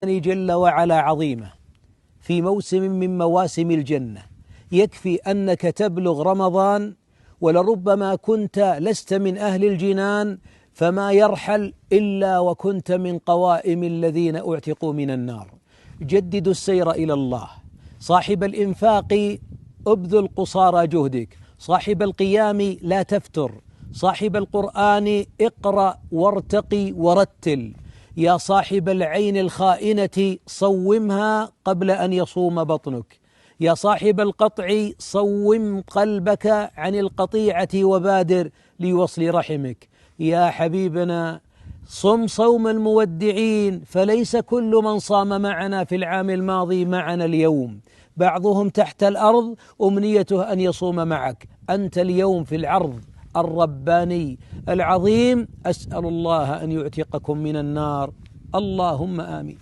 جل وعلا عظيمة في موسم من مواسم الجنة، يكفي أنك تبلغ رمضان ولربما كنت لست من أهل الجنان، فما يرحل إلا وكنت من قوائم الذين أعتقوا من النار. جددوا السير إلى الله، صاحب الإنفاق ابذل قصارى جهدك، صاحب القيام لا تفتر، صاحب القرآن اقرأ وارتقي ورتل، يا صاحب العين الخائنة صومها قبل أن يصوم بطنك، يا صاحب القطع صوم قلبك عن القطيعة وبادر لوصل رحمك. يا حبيبنا صم صوم المودعين، فليس كل من صام معنا في العام الماضي معنا اليوم، بعضهم تحت الأرض أمنيته أن يصوم معك، أنت اليوم في العرض الرباني العظيم. أسأل الله أن يعتقكم من النار، اللهم آمين.